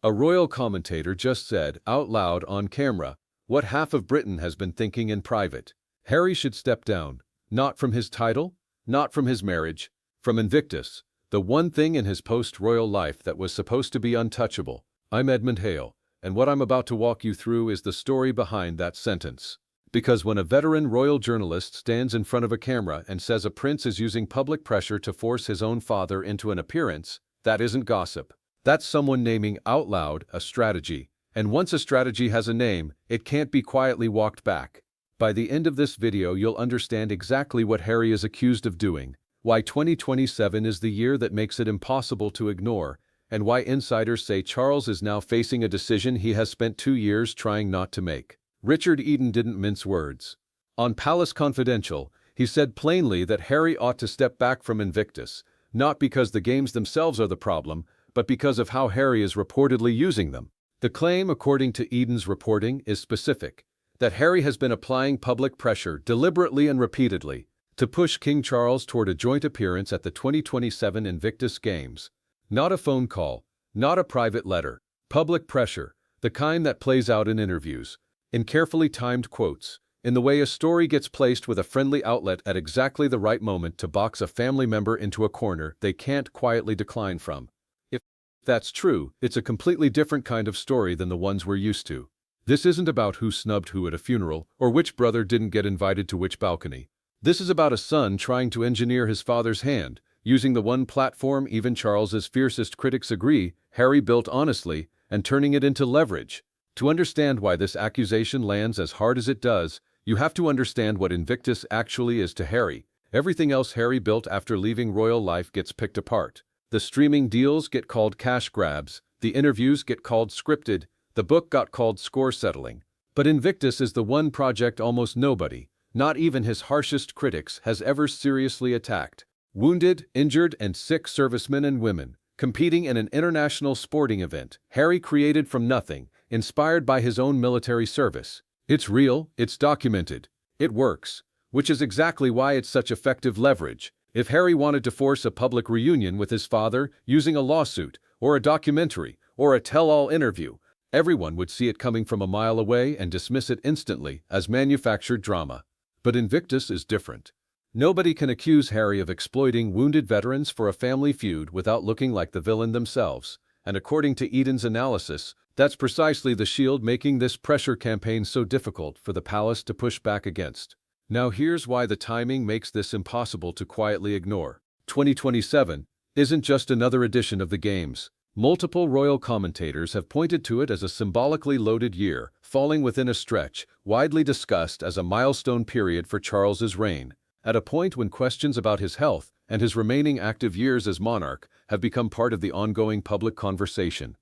A royal commentator just said, out loud on camera, what half of Britain has been thinking in private. Harry should step down. Not from his title, not from his marriage, from Invictus, the one thing in his post-royal life that was supposed to be untouchable. I'm Edmund Hale, and what I'm about to walk you through is the story behind that sentence. Because when a veteran royal journalist stands in front of a camera and says a prince is using public pressure to force his own father into an appearance, that isn't gossip. That's someone naming out loud a strategy. And once a strategy has a name, it can't be quietly walked back. By the end of this video, you'll understand exactly what Harry is accused of doing, why 2027 is the year that makes it impossible to ignore, and why insiders say Charles is now facing a decision he has spent 2 years trying not to make. Richard Eden didn't mince words. On Palace Confidential, he said plainly that Harry ought to step back from Invictus, not because the games themselves are the problem, but because of how Harry is reportedly using them. The claim, according to Eden's reporting, is specific, that Harry has been applying public pressure deliberately and repeatedly to push King Charles toward a joint appearance at the 2027 Invictus Games. Not a phone call, not a private letter. Public pressure, the kind that plays out in interviews, in carefully timed quotes, in the way a story gets placed with a friendly outlet at exactly the right moment to box a family member into a corner they can't quietly decline from. If that's true, it's a completely different kind of story than the ones we're used to. This isn't about who snubbed who at a funeral, or which brother didn't get invited to which balcony. This is about a son trying to engineer his father's hand, using the one platform even Charles's fiercest critics agree Harry built honestly, and turning it into leverage. To understand why this accusation lands as hard as it does, you have to understand what Invictus actually is to Harry. Everything else Harry built after leaving royal life gets picked apart. The streaming deals get called cash grabs, the interviews get called scripted, the book got called score settling. But Invictus is the one project almost nobody, not even his harshest critics, has ever seriously attacked. Wounded, injured, and sick servicemen and women, competing in an international sporting event Harry created from nothing, inspired by his own military service. It's real, it's documented, it works, which is exactly why it's such effective leverage. If Harry wanted to force a public reunion with his father using a lawsuit, or a documentary, or a tell-all interview, everyone would see it coming from a mile away and dismiss it instantly as manufactured drama. But Invictus is different. Nobody can accuse Harry of exploiting wounded veterans for a family feud without looking like the villain themselves, and according to Eden's analysis, that's precisely the shield making this pressure campaign so difficult for the palace to push back against. Now here's why the timing makes this impossible to quietly ignore. 2027 isn't just another edition of the Games. Multiple royal commentators have pointed to it as a symbolically loaded year, falling within a stretch widely discussed as a milestone period for Charles's reign, at a point when questions about his health and his remaining active years as monarch have become part of the ongoing public conversation.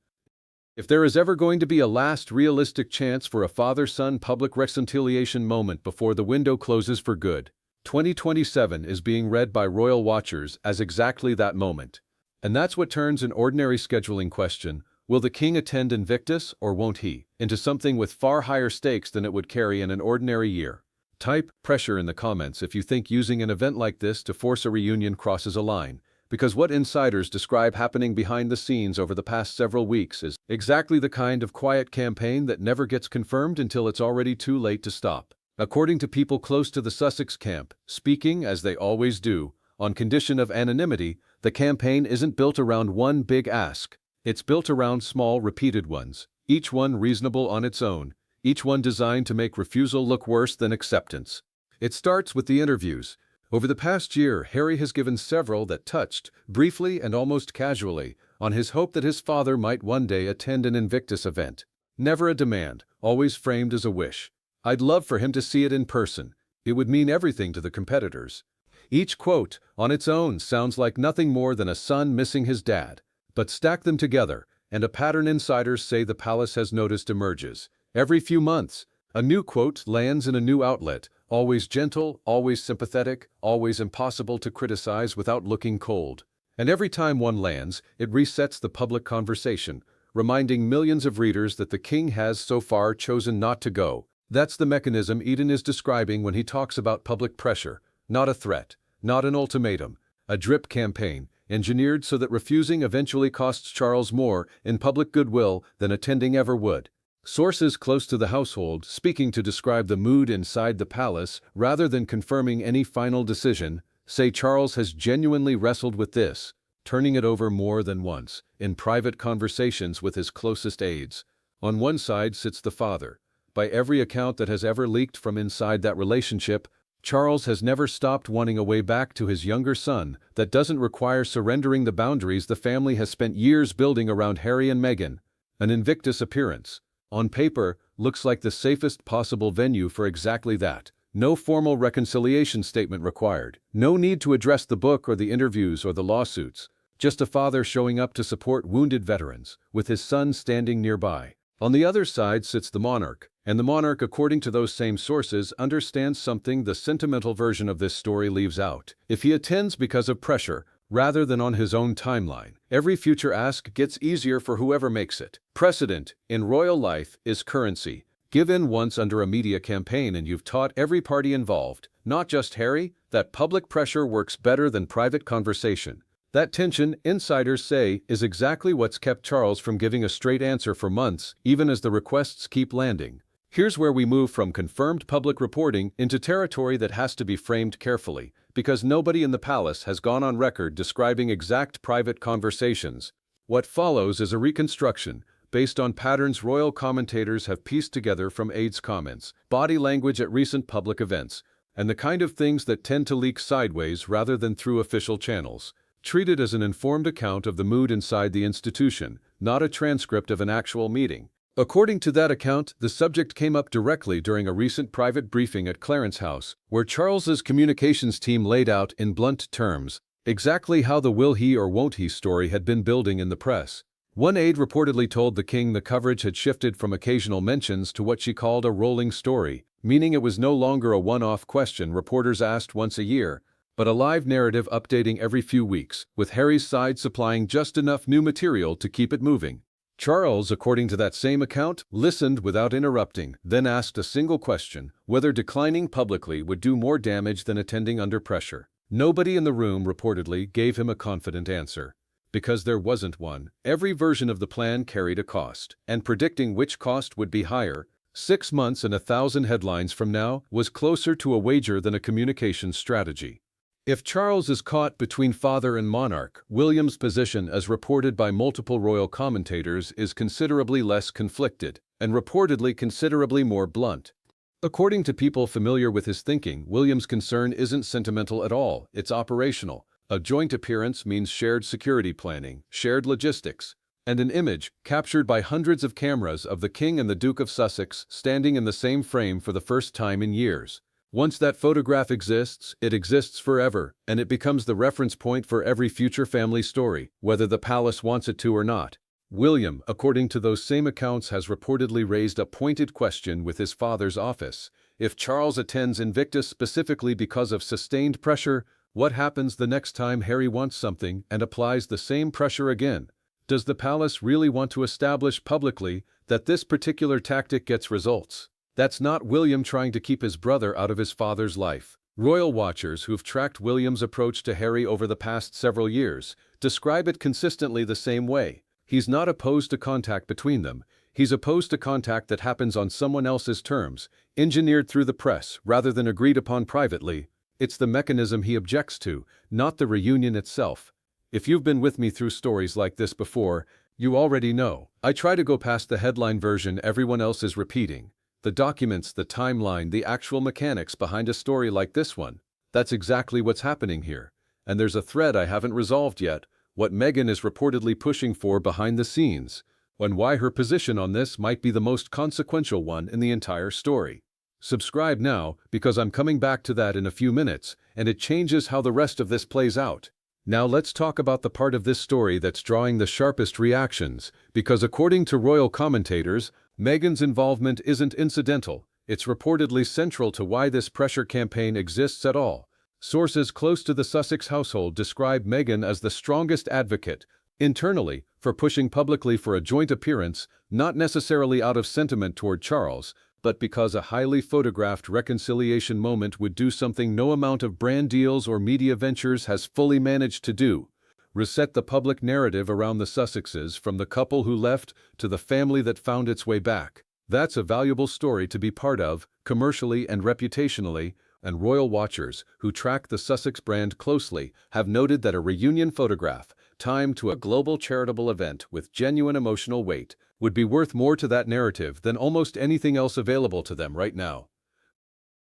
If there is ever going to be a last realistic chance for a father-son public reconciliation moment before the window closes for good, 2027 is being read by royal watchers as exactly that moment. And that's what turns an ordinary scheduling question, will the king attend Invictus or won't he, into something with far higher stakes than it would carry in an ordinary year. Type pressure in the comments if you think using an event like this to force a reunion crosses a line, because what insiders describe happening behind the scenes over the past several weeks is exactly the kind of quiet campaign that never gets confirmed until it's already too late to stop. According to people close to the Sussex camp, speaking, as they always do, on condition of anonymity, the campaign isn't built around one big ask. It's built around small, repeated ones, each one reasonable on its own, each one designed to make refusal look worse than acceptance. It starts with the interviews. Over the past year, Harry has given several that touched, briefly and almost casually, on his hope that his father might one day attend an Invictus event. Never a demand, always framed as a wish. I'd love for him to see it in person. It would mean everything to the competitors. Each quote, on its own, sounds like nothing more than a son missing his dad. But stack them together, and a pattern insiders say the palace has noticed emerges. Every few months, a new quote lands in a new outlet, always gentle, always sympathetic, always impossible to criticize without looking cold. And every time one lands, it resets the public conversation, reminding millions of readers that the king has so far chosen not to go. That's the mechanism Eden is describing when he talks about public pressure, not a threat, not an ultimatum, a drip campaign, engineered so that refusing eventually costs Charles more in public goodwill than attending ever would. Sources close to the household, speaking to describe the mood inside the palace rather than confirming any final decision, say Charles has genuinely wrestled with this, turning it over more than once, in private conversations with his closest aides. On one side sits the father. By every account that has ever leaked from inside that relationship, Charles has never stopped wanting a way back to his younger son that doesn't require surrendering the boundaries the family has spent years building around Harry and Meghan. An Invictus appearance, on paper, looks like the safest possible venue for exactly that. No formal reconciliation statement required. No need to address the book or the interviews or the lawsuits. Just a father showing up to support wounded veterans, with his son standing nearby. On the other side sits the monarch, and the monarch, according to those same sources, understands something the sentimental version of this story leaves out. If he attends because of pressure, rather than on his own timeline, every future ask gets easier for whoever makes it. Precedent, in royal life, is currency. Give in once under a media campaign and you've taught every party involved, not just Harry, that public pressure works better than private conversation. That tension, insiders say, is exactly what's kept Charles from giving a straight answer for months, even as the requests keep landing. Here's where we move from confirmed public reporting into territory that has to be framed carefully, because nobody in the palace has gone on record describing exact private conversations. What follows is a reconstruction, based on patterns royal commentators have pieced together from aides' comments, body language at recent public events, and the kind of things that tend to leak sideways rather than through official channels. Treat it as an informed account of the mood inside the institution, not a transcript of an actual meeting. According to that account, the subject came up directly during a recent private briefing at Clarence House, where Charles's communications team laid out in blunt terms exactly how the will he or won't he story had been building in the press. One aide reportedly told the king the coverage had shifted from occasional mentions to what she called a rolling story, meaning it was no longer a one-off question reporters asked once a year, but a live narrative updating every few weeks, with Harry's side supplying just enough new material to keep it moving. Charles, according to that same account, listened without interrupting, then asked a single question, whether declining publicly would do more damage than attending under pressure. Nobody in the room reportedly gave him a confident answer. Because there wasn't one. Every version of the plan carried a cost, and predicting which cost would be higher, 6 months and 1,000 headlines from now, was closer to a wager than a communications strategy. If Charles is caught between father and monarch, William's position, as reported by multiple royal commentators, is considerably less conflicted, and reportedly considerably more blunt. According to people familiar with his thinking, William's concern isn't sentimental at all, it's operational. A joint appearance means shared security planning, shared logistics, and an image, captured by hundreds of cameras, of the King and the Duke of Sussex standing in the same frame for the first time in years. Once that photograph exists, it exists forever, and it becomes the reference point for every future family story, whether the palace wants it to or not. William, according to those same accounts, has reportedly raised a pointed question with his father's office. If Charles attends Invictus specifically because of sustained pressure, what happens the next time Harry wants something and applies the same pressure again? Does the palace really want to establish publicly that this particular tactic gets results? That's not William trying to keep his brother out of his father's life. Royal watchers who've tracked William's approach to Harry over the past several years describe it consistently the same way. He's not opposed to contact between them. He's opposed to contact that happens on someone else's terms, engineered through the press rather than agreed upon privately. It's the mechanism he objects to, not the reunion itself. If you've been with me through stories like this before, you already know. I try to go past the headline version everyone else is repeating. The documents, the timeline, the actual mechanics behind a story like this one. That's exactly what's happening here. And there's a thread I haven't resolved yet, what Meghan is reportedly pushing for behind the scenes, and why her position on this might be the most consequential one in the entire story. Subscribe now, because I'm coming back to that in a few minutes, and it changes how the rest of this plays out. Now let's talk about the part of this story that's drawing the sharpest reactions, because according to royal commentators, Meghan's involvement isn't incidental, it's reportedly central to why this pressure campaign exists at all. Sources close to the Sussex household describe Meghan as the strongest advocate, internally, for pushing publicly for a joint appearance, not necessarily out of sentiment toward Charles, but because a highly photographed reconciliation moment would do something no amount of brand deals or media ventures has fully managed to do. reset the public narrative around the Sussexes, from the couple who left to the family that found its way back. That's a valuable story to be part of, commercially and reputationally, and royal watchers who track the Sussex brand closely have noted that a reunion photograph, timed to a global charitable event with genuine emotional weight, would be worth more to that narrative than almost anything else available to them right now.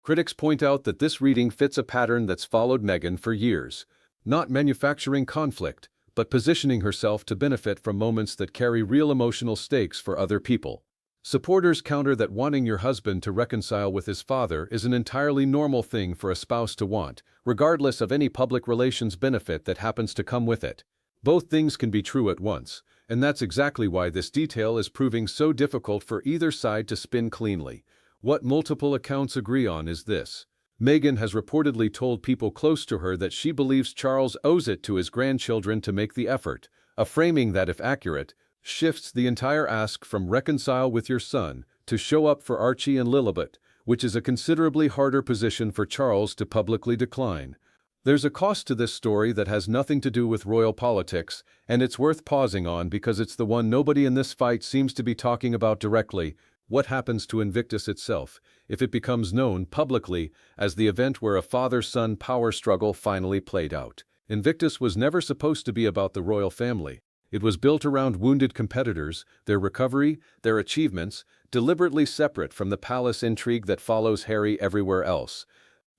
Critics point out that this reading fits a pattern that's followed Meghan for years, not manufacturing conflict, but positioning herself to benefit from moments that carry real emotional stakes for other people. Supporters counter that wanting your husband to reconcile with his father is an entirely normal thing for a spouse to want, regardless of any public relations benefit that happens to come with it. Both things can be true at once, and that's exactly why this detail is proving so difficult for either side to spin cleanly. What multiple accounts agree on is this. Meghan has reportedly told people close to her that she believes Charles owes it to his grandchildren to make the effort, a framing that, if accurate, shifts the entire ask from reconcile with your son to show up for Archie and Lilibet, which is a considerably harder position for Charles to publicly decline. There's a cost to this story that has nothing to do with royal politics, and it's worth pausing on because it's the one nobody in this fight seems to be talking about directly. What happens to Invictus itself if it becomes known publicly as the event where a father-son power struggle finally played out? Invictus was never supposed to be about the royal family. It was built around wounded competitors, their recovery, their achievements, deliberately separate from the palace intrigue that follows Harry everywhere else.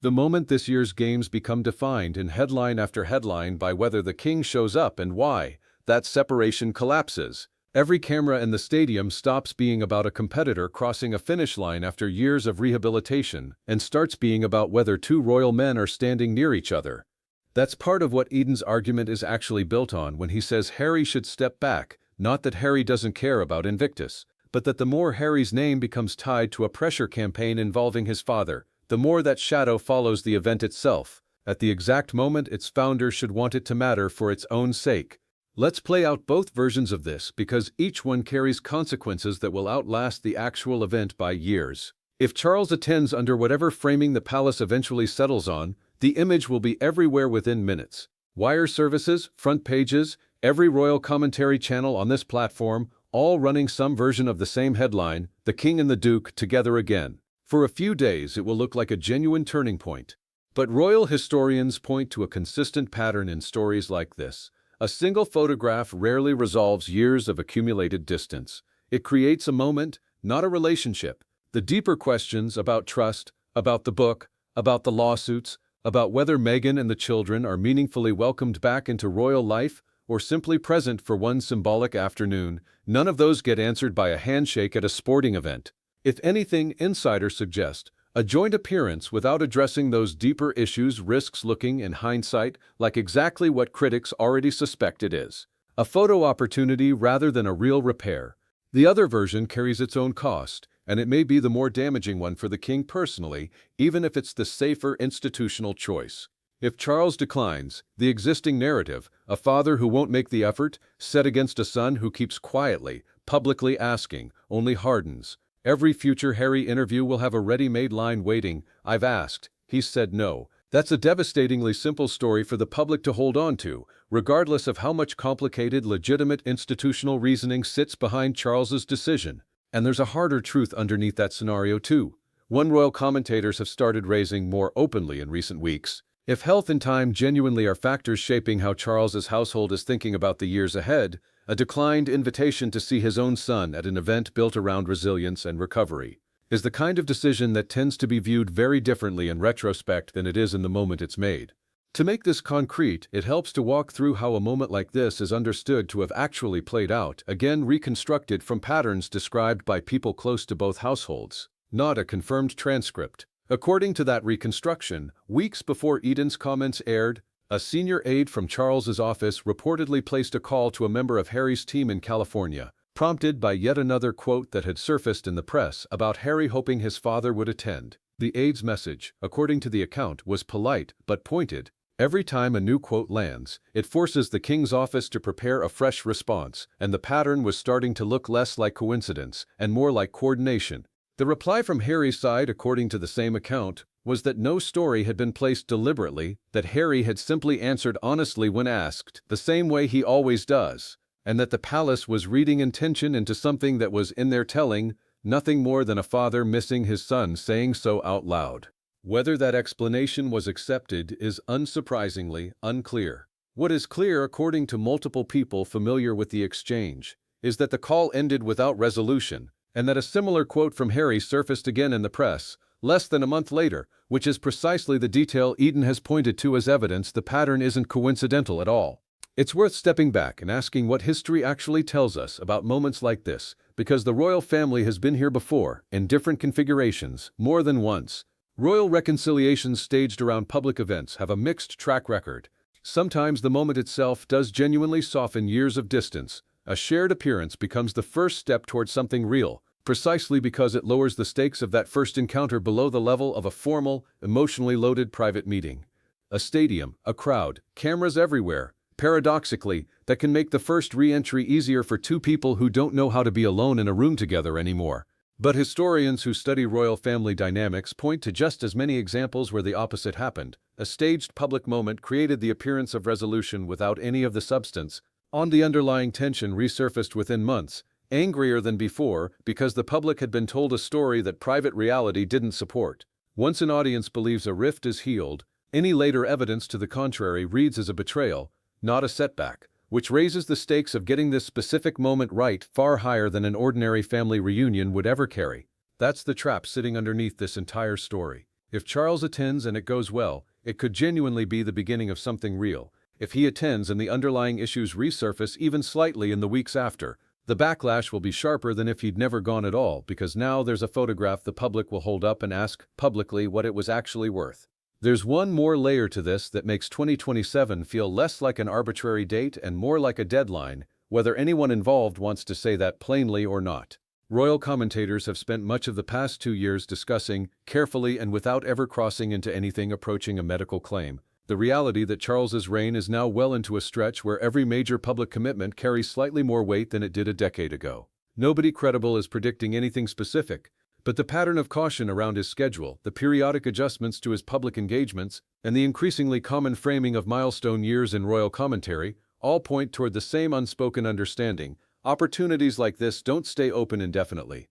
The moment this year's games become defined in headline after headline by whether the king shows up and why, that separation collapses. Every camera in the stadium stops being about a competitor crossing a finish line after years of rehabilitation and starts being about whether two royal men are standing near each other. That's part of what Eden's argument is actually built on when he says Harry should step back, not that Harry doesn't care about Invictus, but that the more Harry's name becomes tied to a pressure campaign involving his father, the more that shadow follows the event itself, at the exact moment its founder should want it to matter for its own sake. Let's play out both versions of this because each one carries consequences that will outlast the actual event by years. If Charles attends under whatever framing the palace eventually settles on, the image will be everywhere within minutes. Wire services, front pages, every royal commentary channel on this platform, all running some version of the same headline, "The King and the Duke together again." For a few days it will look like a genuine turning point. But royal historians point to a consistent pattern in stories like this. A single photograph rarely resolves years of accumulated distance. It creates a moment, not a relationship. The deeper questions about trust, about the book, about the lawsuits, about whether Meghan and the children are meaningfully welcomed back into royal life or simply present for one symbolic afternoon, none of those get answered by a handshake at a sporting event. If anything, insiders suggest a joint appearance without addressing those deeper issues risks looking, in hindsight, like exactly what critics already suspect it is. A photo opportunity rather than a real repair. The other version carries its own cost, and it may be the more damaging one for the king personally, even if it's the safer institutional choice. If Charles declines, the existing narrative, a father who won't make the effort, set against a son who keeps quietly, publicly asking, only hardens. Every future Harry interview will have a ready-made line waiting, "I've asked, he's said no." That's a devastatingly simple story for the public to hold on to, regardless of how much complicated, legitimate institutional reasoning sits behind Charles's decision. And there's a harder truth underneath that scenario too. One royal commentators have started raising more openly in recent weeks. If health and time genuinely are factors shaping how Charles's household is thinking about the years ahead, a declined invitation to see his own son at an event built around resilience and recovery is the kind of decision that tends to be viewed very differently in retrospect than it is in the moment it's made. To make this concrete, it helps to walk through how a moment like this is understood to have actually played out, again reconstructed from patterns described by people close to both households, not a confirmed transcript. According to that reconstruction, weeks before Eden's comments aired, a senior aide from Charles's office reportedly placed a call to a member of Harry's team in California, prompted by yet another quote that had surfaced in the press about Harry hoping his father would attend. The aide's message, according to the account, was polite but pointed. Every time a new quote lands, it forces the king's office to prepare a fresh response, and the pattern was starting to look less like coincidence and more like coordination. The reply from Harry's side, according to the same account, was that no story had been placed deliberately, that Harry had simply answered honestly when asked, the same way he always does, and that the palace was reading intention into something that was in their telling, nothing more than a father missing his son saying so out loud. Whether that explanation was accepted is unsurprisingly unclear. What is clear, according to multiple people familiar with the exchange, is that the call ended without resolution, and that a similar quote from Harry surfaced again in the press, less than a month later, which is precisely the detail Eden has pointed to as evidence the pattern isn't coincidental at all. It's worth stepping back and asking what history actually tells us about moments like this, because the royal family has been here before, in different configurations, more than once. Royal reconciliations staged around public events have a mixed track record. Sometimes the moment itself does genuinely soften years of distance. A shared appearance becomes the first step towards something real, precisely because it lowers the stakes of that first encounter below the level of a formal, emotionally loaded private meeting. A stadium, a crowd, cameras everywhere. Paradoxically, that can make the first re-entry easier for two people who don't know how to be alone in a room together anymore. But historians who study royal family dynamics point to just as many examples where the opposite happened. A staged public moment created the appearance of resolution without any of the substance. The underlying tension resurfaced within months, angrier than before because the public had been told a story that private reality didn't support. Once an audience believes a rift is healed, any later evidence to the contrary reads as a betrayal, not a setback, which raises the stakes of getting this specific moment right far higher than an ordinary family reunion would ever carry. That's the trap sitting underneath this entire story. If Charles attends and it goes well, it could genuinely be the beginning of something real. If he attends and the underlying issues resurface even slightly in the weeks after, the backlash will be sharper than if he'd never gone at all, because now there's a photograph the public will hold up and ask publicly what it was actually worth. There's one more layer to this that makes 2027 feel less like an arbitrary date and more like a deadline, whether anyone involved wants to say that plainly or not. Royal commentators have spent much of the past 2 years discussing, carefully and without ever crossing into anything approaching a medical claim, the reality that Charles's reign is now well into a stretch where every major public commitment carries slightly more weight than it did a decade ago. Nobody credible is predicting anything specific, but the pattern of caution around his schedule, the periodic adjustments to his public engagements, and the increasingly common framing of milestone years in royal commentary all point toward the same unspoken understanding: opportunities like this don't stay open indefinitely.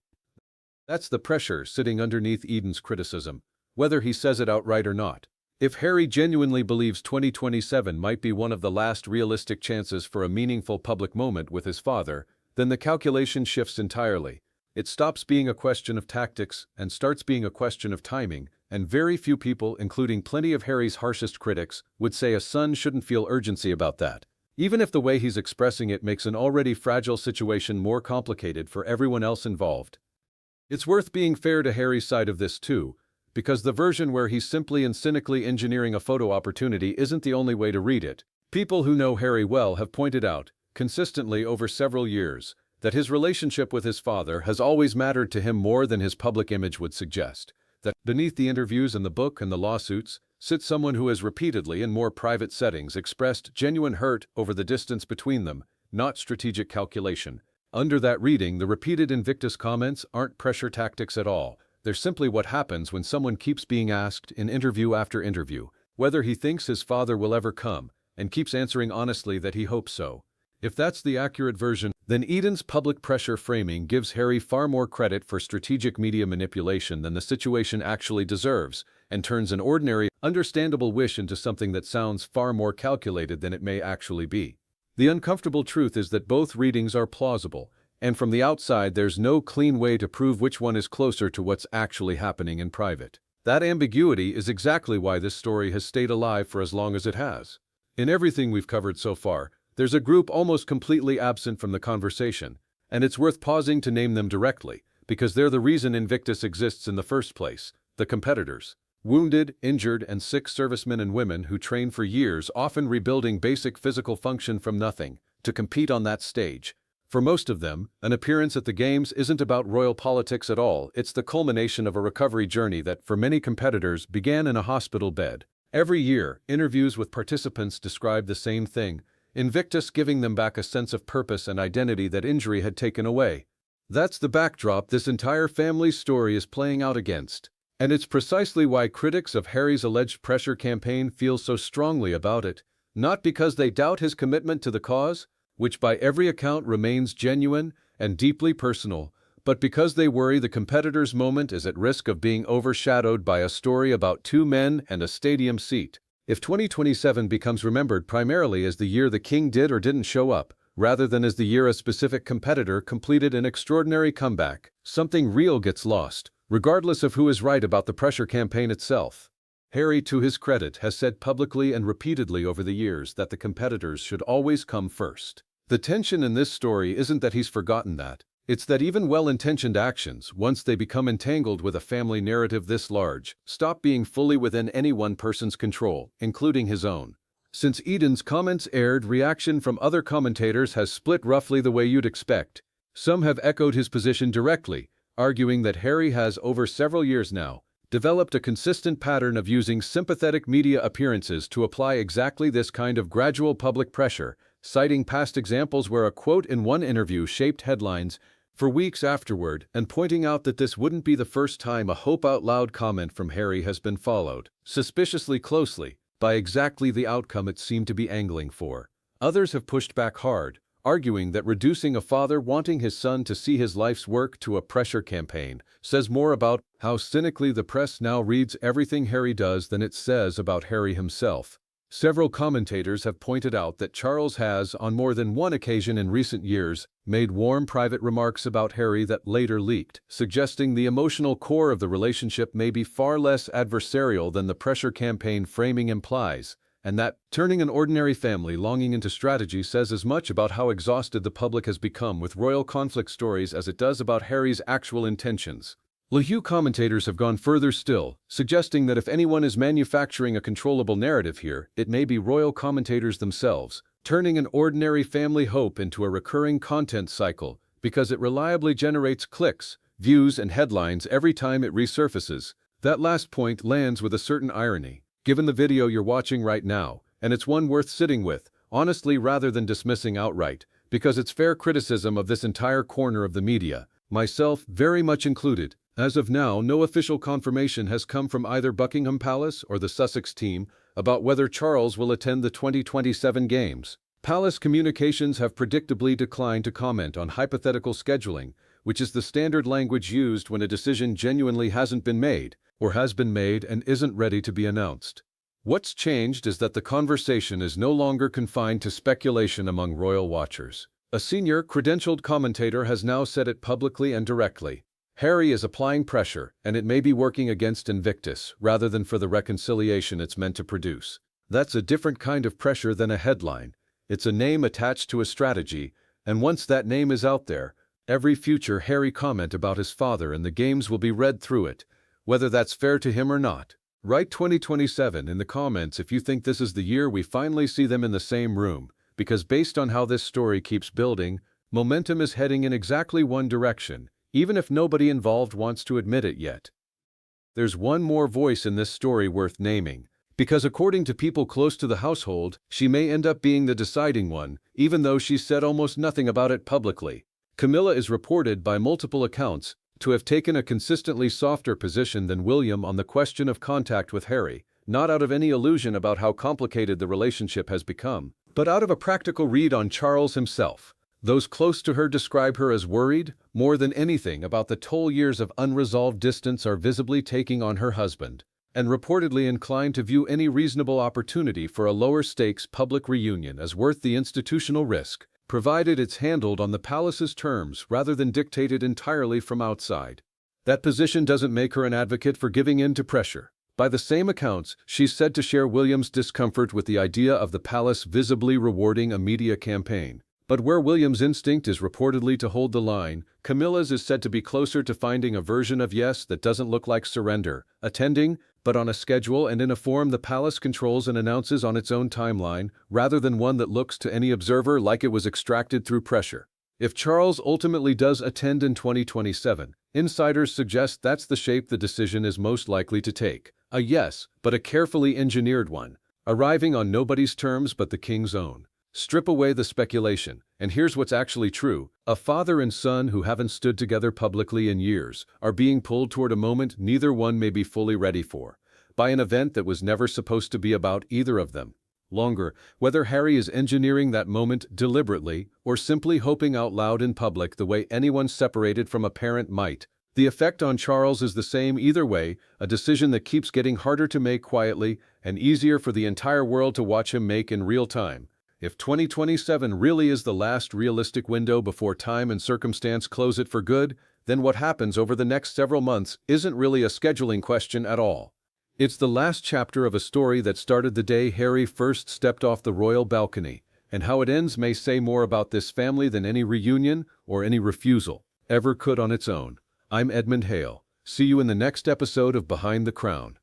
That's the pressure sitting underneath Eden's criticism, whether he says it outright or not. If Harry genuinely believes 2027 might be one of the last realistic chances for a meaningful public moment with his father, then the calculation shifts entirely. It stops being a question of tactics and starts being a question of timing, and very few people, including plenty of Harry's harshest critics, would say a son shouldn't feel urgency about that, even if the way he's expressing it makes an already fragile situation more complicated for everyone else involved. It's worth being fair to Harry's side of this too, because the version where he's simply and cynically engineering a photo opportunity isn't the only way to read it. People who know Harry well have pointed out, consistently over several years, that his relationship with his father has always mattered to him more than his public image would suggest, that beneath the interviews and the book and the lawsuits sits someone who has repeatedly in more private settings expressed genuine hurt over the distance between them, not strategic calculation. Under that reading, the repeated Invictus comments aren't pressure tactics at all. They're simply what happens when someone keeps being asked in interview after interview whether he thinks his father will ever come, and keeps answering honestly that he hopes so. If that's the accurate version, then Eden's public pressure framing gives Harry far more credit for strategic media manipulation than the situation actually deserves, and turns an ordinary, understandable wish into something that sounds far more calculated than it may actually be. The uncomfortable truth is that both readings are plausible, and from the outside there's no clean way to prove which one is closer to what's actually happening in private. That ambiguity is exactly why this story has stayed alive for as long as it has. In everything we've covered so far, there's a group almost completely absent from the conversation, and it's worth pausing to name them directly, because they're the reason Invictus exists in the first place: the competitors. Wounded, injured, and sick servicemen and women who train for years, often rebuilding basic physical function from nothing, to compete on that stage. For most of them, an appearance at the Games isn't about royal politics at all. It's the culmination of a recovery journey that, for many competitors, began in a hospital bed. Every year, interviews with participants describe the same thing: Invictus giving them back a sense of purpose and identity that injury had taken away. That's the backdrop this entire family's story is playing out against. And it's precisely why critics of Harry's alleged pressure campaign feel so strongly about it, not because they doubt his commitment to the cause, which by every account remains genuine and deeply personal, but because they worry the competitor's moment is at risk of being overshadowed by a story about two men and a stadium seat. If 2027 becomes remembered primarily as the year the king did or didn't show up, rather than as the year a specific competitor completed an extraordinary comeback, something real gets lost, regardless of who is right about the pressure campaign itself. Harry, to his credit, has said publicly and repeatedly over the years that the competitors should always come first. The tension in this story isn't that he's forgotten that. It's that even well-intentioned actions, once they become entangled with a family narrative this large, stop being fully within any one person's control, including his own. Since Eden's comments aired, reaction from other commentators has split roughly the way you'd expect. Some have echoed his position directly, arguing that Harry has, over several years now, developed a consistent pattern of using sympathetic media appearances to apply exactly this kind of gradual public pressure, citing past examples where a quote in one interview shaped headlines for weeks afterward, and pointing out that this wouldn't be the first time a hope out loud comment from Harry has been followed, suspiciously closely, by exactly the outcome it seemed to be angling for. Others have pushed back hard, arguing that reducing a father wanting his son to see his life's work to a pressure campaign says more about how cynically the press now reads everything Harry does than it says about Harry himself. Several commentators have pointed out that Charles has, on more than one occasion in recent years, made warm private remarks about Harry that later leaked, suggesting the emotional core of the relationship may be far less adversarial than the pressure campaign framing implies, and that turning an ordinary family longing into strategy says as much about how exhausted the public has become with royal conflict stories as it does about Harry's actual intentions. Leahy commentators have gone further still, suggesting that if anyone is manufacturing a controllable narrative here, it may be royal commentators themselves, turning an ordinary family hope into a recurring content cycle because it reliably generates clicks, views, and headlines every time it resurfaces. That last point lands with a certain irony, given the video you're watching right now, and it's one worth sitting with, honestly rather than dismissing outright, because it's fair criticism of this entire corner of the media, myself very much included. As of now, no official confirmation has come from either Buckingham Palace or the Sussex team about whether Charles will attend the 2027 Games. Palace communications have predictably declined to comment on hypothetical scheduling, which is the standard language used when a decision genuinely hasn't been made, or has been made and isn't ready to be announced. What's changed is that the conversation is no longer confined to speculation among royal watchers. A senior, credentialed commentator has now said it publicly and directly. Harry is applying pressure, and it may be working against Invictus rather than for the reconciliation it's meant to produce. That's a different kind of pressure than a headline. It's a name attached to a strategy, and once that name is out there, every future Harry comment about his father and the Games will be read through it, whether that's fair to him or not. Write 2027 in the comments if you think this is the year we finally see them in the same room, because based on how this story keeps building, momentum is heading in exactly one direction, even if nobody involved wants to admit it yet. There's one more voice in this story worth naming, because according to people close to the household, she may end up being the deciding one, even though she's said almost nothing about it publicly. Camilla is reported by multiple accounts to have taken a consistently softer position than William on the question of contact with Harry, not out of any illusion about how complicated the relationship has become, but out of a practical read on Charles himself. Those close to her describe her as worried, more than anything, about the toll years of unresolved distance are visibly taking on her husband, and reportedly inclined to view any reasonable opportunity for a lower-stakes public reunion as worth the institutional risk, provided it's handled on the palace's terms rather than dictated entirely from outside. That position doesn't make her an advocate for giving in to pressure. By the same accounts, she's said to share William's discomfort with the idea of the palace visibly rewarding a media campaign. But where William's instinct is reportedly to hold the line, Camilla's is said to be closer to finding a version of yes that doesn't look like surrender, attending, but on a schedule and in a form the palace controls and announces on its own timeline, rather than one that looks to any observer like it was extracted through pressure. If Charles ultimately does attend in 2027, insiders suggest that's the shape the decision is most likely to take. A yes, but a carefully engineered one, arriving on nobody's terms but the king's own. Strip away the speculation, and here's what's actually true. A father and son who haven't stood together publicly in years are being pulled toward a moment neither one may be fully ready for, by an event that was never supposed to be about either of them. Longer, whether Harry is engineering that moment deliberately or simply hoping out loud in public the way anyone separated from a parent might, the effect on Charles is the same either way, a decision that keeps getting harder to make quietly and easier for the entire world to watch him make in real time. If 2027 really is the last realistic window before time and circumstance close it for good, then what happens over the next several months isn't really a scheduling question at all. It's the last chapter of a story that started the day Harry first stepped off the royal balcony, and how it ends may say more about this family than any reunion or any refusal ever could on its own. I'm Edmund Hale. See you in the next episode of Behind the Crown.